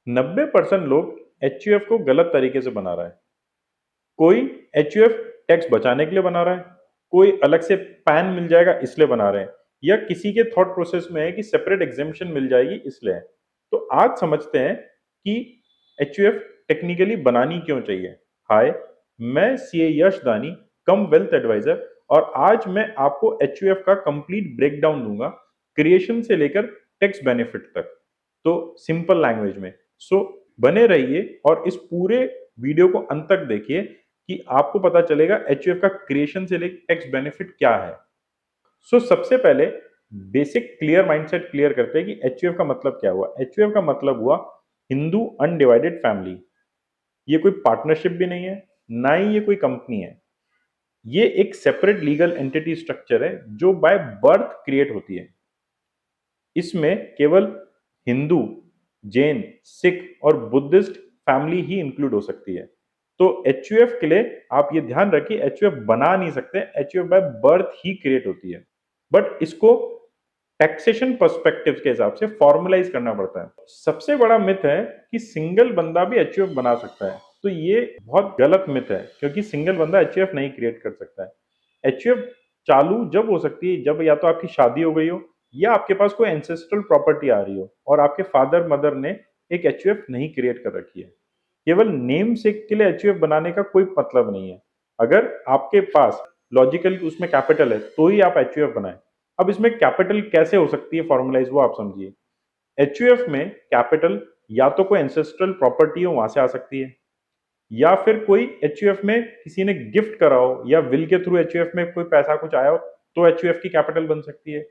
90% लोग एचयूएफ को गलत तरीके से बना रहा है। कोई एचयूएफ टैक्स बचाने के लिए बना रहा है, कोई अलग से पैन मिल जाएगा इसलिए बना रहे हैं, या किसी के थॉट प्रोसेस में है कि सेपरेट एग्जेम्पशन मिल जाएगी इसलिए है। तो आज समझते हैं कि एचयूएफ टेक्निकली बनानी क्यों चाहिए। हाय, मैं सीए यश दानी, कम वेल्थ एडवाइजर, और आज मैं आपको एचयूएफ का कंप्लीट ब्रेकडाउन दूंगा, क्रिएशन से लेकर टैक्स बेनिफिट तक, तो सिंपल लैंग्वेज में। सो बने रहिए और इस पूरे वीडियो को अंत तक देखिए कि आपको पता चलेगा एचयूएफ का क्रिएशन से लेकर टैक्स बेनिफिट क्या है। सो सबसे पहले बेसिक क्लियर माइंडसेट क्लियर करते हैं कि एचयूएफ का मतलब क्या हुआ। एचयूएफ का मतलब हुआ हिंदू अनडिवाइडेड फैमिली। ये कोई पार्टनरशिप भी नहीं है, ना ही ये कोई कंपनी है। ये एक सेपरेट लीगल एंटिटी स्ट्रक्चर है जो बाय बर्थ क्रिएट होती है। इसमें केवल हिंदू, जैन, सिख और बुद्धिस्ट फैमिली ही इंक्लूड हो सकती है। तो एचयूएफ के लिए आप ये ध्यान रखिए, एचयूएफ बना नहीं सकते, HUF by birth he create होती है। बट इसको टैक्सेशन पर्सपेक्टिव के हिसाब से फॉर्मलाइज करना पड़ता है। सबसे बड़ा मिथ है कि सिंगल बंदा भी एचयूएफ बना सकता है। तो ये बहुत गलत मिथ है, क्योंकि सिंगल बंदा एचयूएफ नहीं क्रिएट कर सकता है। एचयूएफ चालू जब हो सकती है जब या तो आपकी शादी हो गई हो, या आपके पास कोई एंसेस्ट्रल प्रॉपर्टी आ रही हो और आपके फादर मदर ने एक एचयूएफ नहीं क्रिएट कर रखी है। केवल नेम सेक के लिए एचयूएफ बनाने का कोई मतलब नहीं है। अगर आपके पास लॉजिकल उसमें कैपिटल है तो ही आप एचयूएफ बनाएं। अब इसमें कैपिटल कैसे हो सकती है फॉर्मुलाइज, वो आप समझिए। एचयूएफ में कैपिटल या तो कोई एंसेस्ट्रल प्रॉपर्टी हो, वहां से आ सकती है, या फिर कोई एचयूएफ में किसी ने गिफ्ट करा हो, या विल के थ्रू एचयूएफ में कोई पैसा कुछ आया हो, तो एचयूएफ की कैपिटल बन सकती है।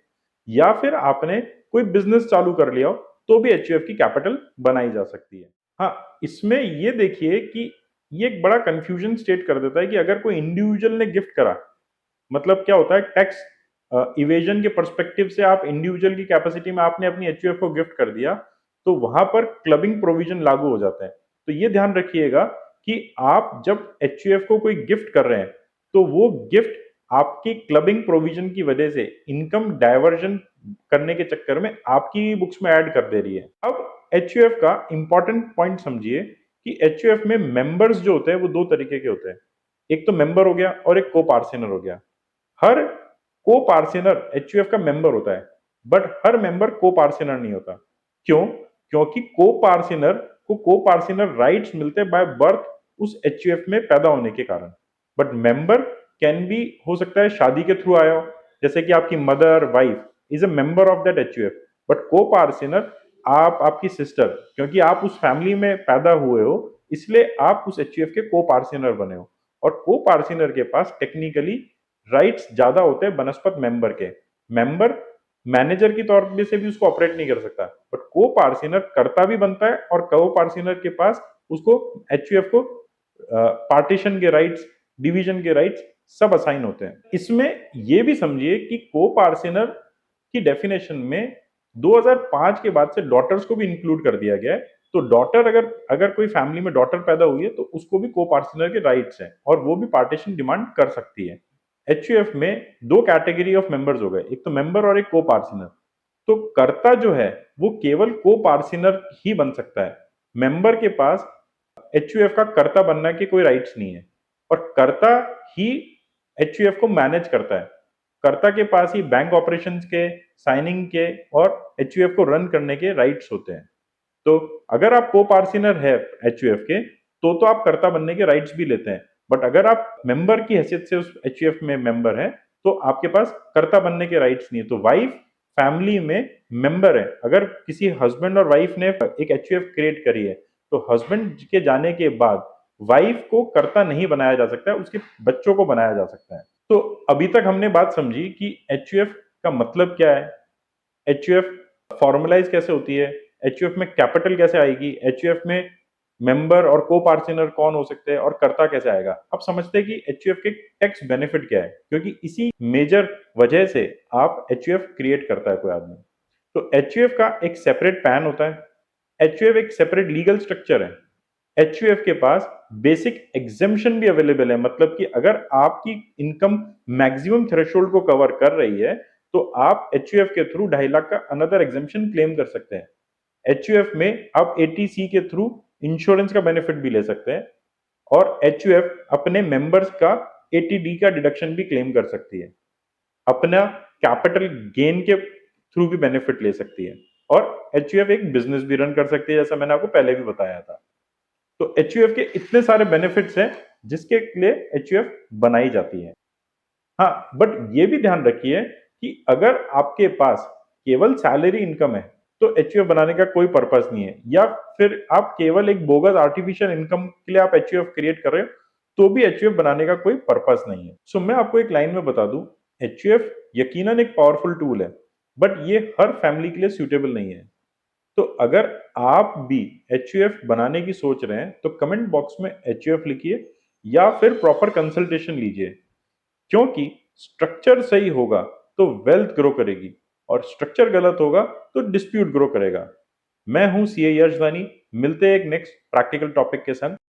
या फिर आपने कोई बिजनेस चालू कर लिया हो, तो भी एचयूएफ की कैपिटल बनाई जा सकती है। हाँ, इसमें ये देखिए कि ये एक बड़ा कंफ्यूजन स्टेट कर देता है कि अगर कोई इंडिविजुअल ने गिफ्ट करा, मतलब क्या होता है, टैक्स इवेजन के पर्सपेक्टिव से आप इंडिविजुअल की कैपेसिटी में आपने अपनी एचयूएफ को गिफ्ट कर दिया, तो वहां पर क्लबिंग प्रोविजन लागू हो जाता है। तो ये ध्यान रखिएगा कि आप जब एचयूएफ को कोई गिफ्ट कर रहे हैं, तो वो गिफ्ट आपकी क्लबिंग प्रोविजन की वजह से इनकम डायवर्जन करने के चक्कर में आपकी बुक्स में ऐड कर दे रही है। अब एचयूएफ का इंपॉर्टेंट पॉइंट समझिए कि एचयूएफ में मेंबर्स जो होते हैं वो दो तरीके के होते हैं। एक तो मेंबर हो गया और एक को पार्टनर हो गया। हर को पार्टनर एचयूएफ का मेंबर होता है, बट हर मेंबर को पार्टनर नहीं होता। क्यों? क्योंकि को पार्टनर राइट्स मिलते हैं बाय बर्थ उस एचयूएफ में पैदा होने के कारण। बट मेंबर कैन बी हो सकता है शादी के थ्रू आया हो, जैसे कि आपकी mother wife is a member of that HUF. But को पार्टनर आप, आपकी सिस्टर, क्योंकि आप उस फैमिली में पैदा हुए हो इसलिए आप उस एचयूएफ के को पार्टनर बने हो। और को पार्टनर के पास टेक्निकली राइट्स ज्यादा होते हैं बनस्पत मेंबर के। मेंबर मैनेजर की तौर पे से भी उसको ऑपरेट नहीं कर सकता, बट को पार्टनर करता भी बनता है, और को पार्टनर के पास उसको एचयूएफ को पार्टीशन के राइट्स, डिवीजन के राइट्स सब असाइन होते हैं। इसमें यह भी समझिए कि को पार्टनर की डेफिनेशन में 2005 के बाद से डॉटर्स को भी इंक्लूड कर दिया गया है। तो डॉटर, अगर अगर कोई फैमिली में डॉटर पैदा हुई है तो उसको भी को पार्टनर के राइट्स हैं, और वो भी पार्टीशन डिमांड कर सकती है। एचयूएफ में दो कैटेगरी ऑफ मेंबर्स हो गए, एक तो मेंबर और एक को पार्टनर। तो कर्ता जो है वो केवल को पार्टनर ही बन सकता है। मेंबर के पास एचयूएफ का कर्ता बनने के कोई राइट्स नहीं है, और कर्ता ही एचयूएफ को मैनेज करता है। कर्ता के पास ही बैंक ऑपरेशंस के, साइनिंग के और एचयूएफ को रन करने के राइट्स होते हैं। तो अगर आप को पार्टनर है एचयूएफ के, तो आप कर्ता बनने के राइट्स भी लेते हैं। बट अगर आप मेंबर की हैसियत से उस एचयूएफ में मेंबर हैं, तो आपके पास कर्ता बनने के राइट्स नहीं है। तो वाइफ फैमिली में मेंबर है। अगर किसी हस्बैंड और वाइफ ने एक एचयूएफ क्रिएट करी है, तो हस्बैंड के जाने के बाद वाइफ को कर्ता नहीं बनाया जा सकता है, उसके बच्चों को बनाया जा सकता है। तो अभी तक हमने बात समझी कि एचयूएफ का मतलब क्या है, एचयूएफ फॉर्मलाइज कैसे होती है, एचयूएफ में कैपिटल कैसे आएगी, एचयूएफ में मेंबर और को पार्टनर कौन हो सकते हैं, और कर्ता कैसे आएगा। अब समझते हैं कि एचयूएफ के टैक्स बेनिफिट क्या है, क्योंकि इसी मेजर वजह से आप एचयूएफ क्रिएट करता है कोई आदमी। तो एचयूएफ का एक सेपरेट पैन होता है, एचयूएफ एक सेपरेट लीगल स्ट्रक्चर है। एचयूएफ के पास बेसिक एग्जेम्पशन भी अवेलेबल है, मतलब कि अगर आपकी इनकम मैक्सिमम थ्रेशोल्ड को कवर कर रही है, तो आप एचयूएफ के थ्रू 2.5 लाख का अनदर एग्जेम्पशन क्लेम कर सकते हैं। एचयूएफ में आप एटीसी के थ्रू इंश्योरेंस का बेनिफिट भी ले सकते हैं और एचयूएफ अपने मेंबर्स का एटीडी का डिडक्शन भी क्लेम कर सकती है, अपना कैपिटल गेन के थ्रू भी बेनिफिट ले सकती है और एचयूएफ एक बिजनेस भी रन कर सकती है, जैसा मैंने आपको पहले भी बताया था। तो एचयूएफ के इतने सारे बेनिफिट्स हैं जिसके लिए एचयूएफ बनाई जाती है। हाँ, बट ये भी ध्यान रखिए कि अगर आपके पास केवल सैलरी इनकम है, तो एचयूएफ बनाने का कोई पर्पस नहीं है, या फिर आप केवल एक बोगस आर्टिफिशियल इनकम के लिए आप एचयूएफ क्रिएट कर रहे हो, तो भी एचयूएफ बनाने का कोई पर्पस नहीं है। सो मैं आपको एक लाइन में बता दूं, एचयूएफ यकीनन एक पावरफुल टूल है, बट ये हर फैमिली के लिए सूटेबल नहीं है। तो अगर आप भी एचयूएफ बनाने की सोच रहे हैं, तो कमेंट बॉक्स में एचयूएफ लिखिए या फिर प्रॉपर कंसल्टेशन लीजिए, क्योंकि स्ट्रक्चर सही होगा तो वेल्थ ग्रो करेगी और स्ट्रक्चर गलत होगा तो डिस्प्यूट ग्रो करेगा। मैं हूं सीए यश दानी, मिलते हैं एक नेक्स्ट प्रैक्टिकल टॉपिक के साथ।